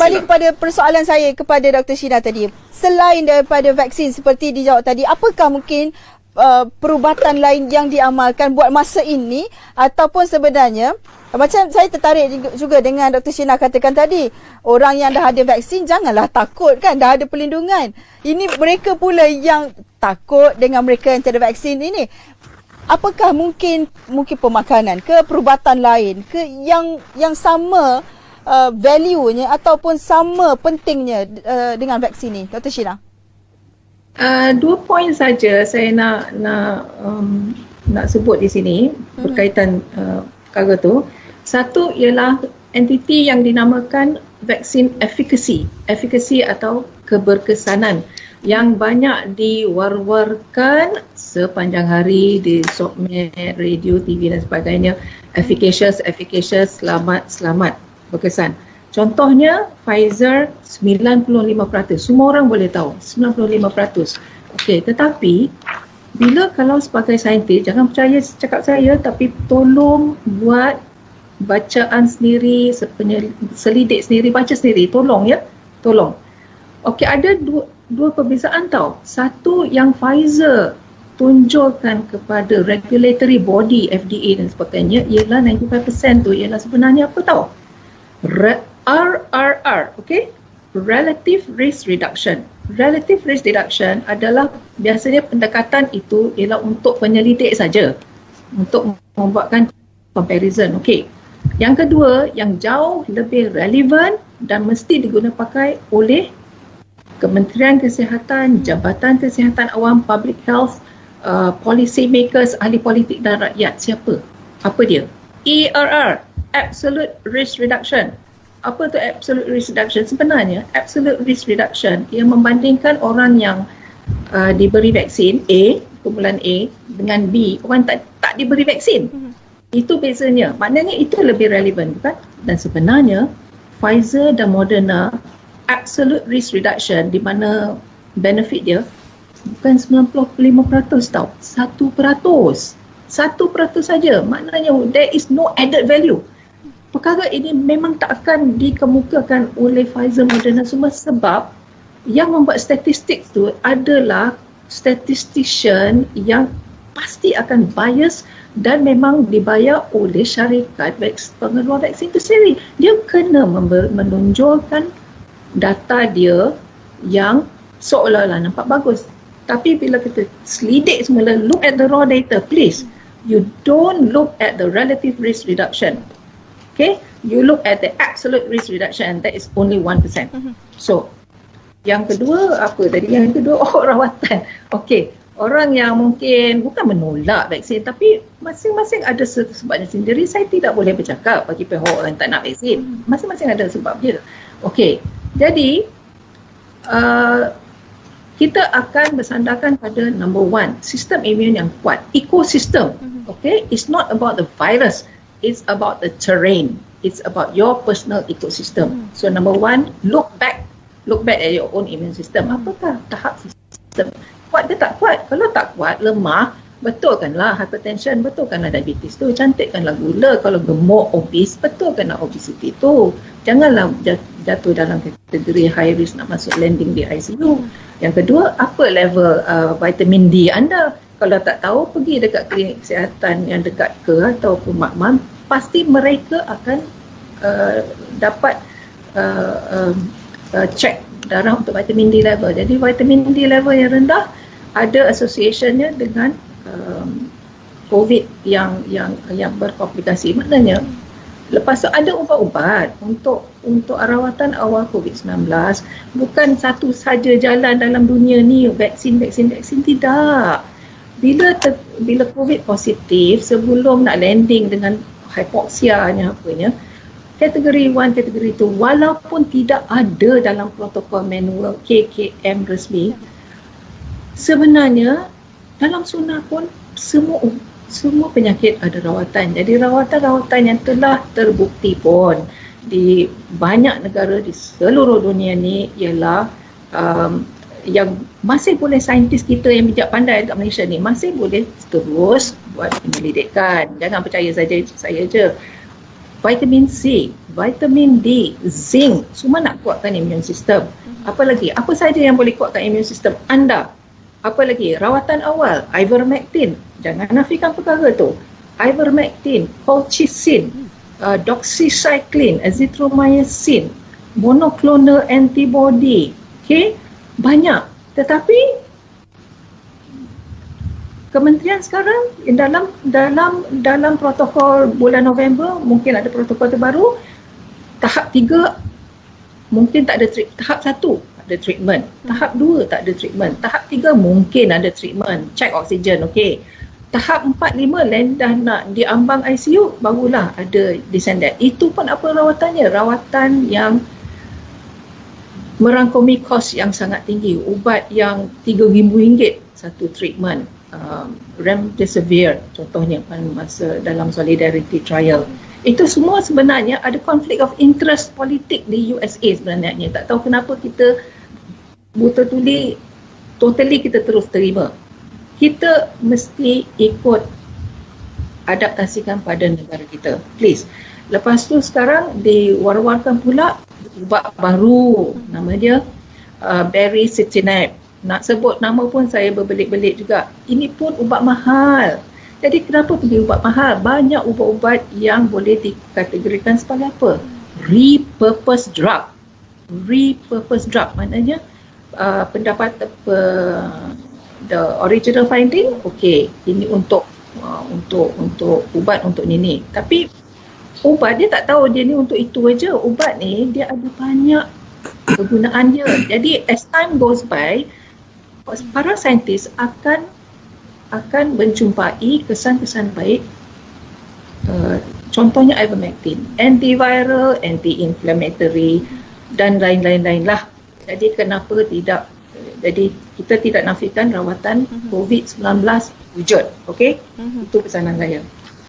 kembali kepada persoalan saya kepada Dr. Sheena tadi. Selain daripada vaksin seperti dijawab tadi, apakah mungkin perubatan lain yang diamalkan buat masa ini, ataupun sebenarnya macam saya tertarik juga dengan Dr. Sheena katakan tadi, orang yang dah ada vaksin janganlah takut kan, dah ada perlindungan. Ini mereka pula yang takut dengan mereka yang tiada vaksin ini. Apakah mungkin pemakanan ke perubatan lain ke yang sama value-nya ataupun sama pentingnya dengan vaksin ni, Dr. Sheena? 2 poin saja saya nak sebut di sini berkaitan perkara tu. Satu ialah entiti yang dinamakan vaksin efficacy atau keberkesanan yang banyak diwar-warkan sepanjang hari di sokmed, radio, TV dan sebagainya. Efficacious, selamat, berkesan. Contohnya Pfizer 95%. Semua orang boleh tahu 95%. Okey, tetapi bila kalau sebagai saintis, jangan percaya cakap saya, tapi tolong buat bacaan sendiri, selidik sendiri, baca sendiri, tolong ya, tolong. Okey, ada dua perbezaan tau. Satu yang Pfizer tunjukkan kepada regulatory body FDA dan sebagainya ialah 95% tu ialah sebenarnya apa tau? RRR, okey? Relative Risk Reduction. Relative Risk Reduction adalah biasanya pendekatan itu ialah untuk penyelidik saja, untuk membuatkan comparison, okey. Yang kedua, yang jauh lebih relevan dan mesti digunakan pakai oleh Kementerian Kesihatan, Jabatan Kesihatan Awam, Public Health, policy makers, ahli politik dan rakyat. Siapa? Apa dia? ERR, Absolute Risk Reduction. Apa tu Absolute Risk Reduction? Sebenarnya, Absolute Risk Reduction ia membandingkan orang yang diberi vaksin A, kumpulan A dengan B, orang tak diberi vaksin. Itu bezanya. Maknanya itu lebih relevan, bukan? Dan sebenarnya Pfizer dan Moderna absolute risk reduction di mana benefit dia bukan 95% tau, 1%. 1% saja. Maknanya there is no added value. Perkara ini memang tak akan dikemukakan oleh Pfizer, Moderna semua sebab yang membuat statistik tu adalah statistician yang pasti akan bias dan memang dibayar oleh syarikat pengeluar vaksin itu sendiri. Dia kena menunjukkan data dia yang seolah-olah nampak bagus. Tapi bila kita selidik semula, look at the raw data, please. You don't look at the relative risk reduction. Okay? You look at the absolute risk reduction and that is only 1%. So, yang kedua apa tadi? Yang kedua, rawatan. Okay. Orang yang mungkin bukan menolak vaksin tapi masing-masing ada sebabnya sendiri. Saya tidak boleh bercakap bagi pihak orang tak nak vaksin. Masing-masing ada sebab dia. Okey. Jadi kita akan bersandarkan pada number one, sistem imun yang kuat, ekosistem. Okay, it's not about the virus, it's about the terrain, it's about your personal ecosystem. So number one, look back at your own immune system. Apakah tahap sistem? Kuat ke tak kuat? Kalau tak kuat, lemah, betulkanlah hypertension, betulkanlah diabetes tu, cantikkanlah gula. Kalau gemuk, obese, betulkanlah obesity tu. Janganlah jatuh dalam kategori high risk nak masuk landing di ICU. Yang kedua, apa level vitamin D anda? Kalau tak tahu, pergi dekat klinik kesihatan yang dekat ke ataupun makmal, pasti mereka akan dapat check darah untuk vitamin D level. Jadi vitamin D level yang rendah ada associationnya dengan COVID yang berkomplikasi. Maknanya lepas tu ada ubat-ubat untuk rawatan awal COVID-19. Bukan satu saja jalan dalam dunia ni vaksin tidak. Bila COVID positif, sebelum nak landing dengan hypoxianya apanya, kategori 1, kategori 2, walaupun tidak ada dalam protokol manual KKM resmi, sebenarnya dalam sunnah pun semua penyakit ada rawatan. Jadi rawatan-rawatan yang telah terbukti pun di banyak negara di seluruh dunia ni ialah yang masih boleh saintis kita yang bijak pandai dekat Malaysia ni masih boleh terus buat penyelidikan. Jangan percaya saja saya je. vitamin C, vitamin D, zinc, semua nak kuatkan immune system. Apa lagi? Apa saja yang boleh kuatkan immune system anda? Apa lagi? Rawatan awal, ivermectin. Jangan nafikan perkara tu. Ivermectin, colchicine, doxycycline, azithromycin, monoclonal antibody. Okay? Banyak. Tetapi kementerian sekarang dalam protokol bulan November mungkin ada protokol terbaru, tahap 3 mungkin tak ada tahap 1 tak ada treatment, tahap 2 tak ada treatment, tahap 3 mungkin ada treatment, check oksigen, okey. Tahap 4, 5 lain dah nak diambang ICU, barulah ada this and that. Itu pun apa rawatannya? Rawatan yang merangkumi kos yang sangat tinggi, ubat yang RM3,000 satu treatment. Remdesivir contohnya masa dalam solidarity trial, itu semua sebenarnya ada konflik of interest politik di USA sebenarnya. Tak tahu kenapa kita buta tuli totally kita terus terima. Kita mesti ikut adaptasikan pada negara kita, please. Lepas tu sekarang diwar-warkan pula ubat baru, nama dia baricitinib. Nak sebut nama pun saya berbelit-belit juga. Ini pun ubat mahal. Jadi kenapa pergi ubat mahal? Banyak ubat-ubat yang boleh dikategorikan sebagai apa? Repurpose drug. Repurpose drug maknanya pendapat the original finding, okay, ini untuk ubat untuk ni. Tapi ubat dia tak tahu dia ni untuk itu aja. Ubat ni dia ada banyak kegunaan dia. Jadi as time goes by, para saintis akan menjumpai kesan-kesan baik, contohnya ivermectin, antiviral, anti-inflammatory dan lain-lain lah. Jadi kenapa tidak, jadi kita tidak nafikan rawatan COVID-19 wujud, okey? Itu pesanan saya.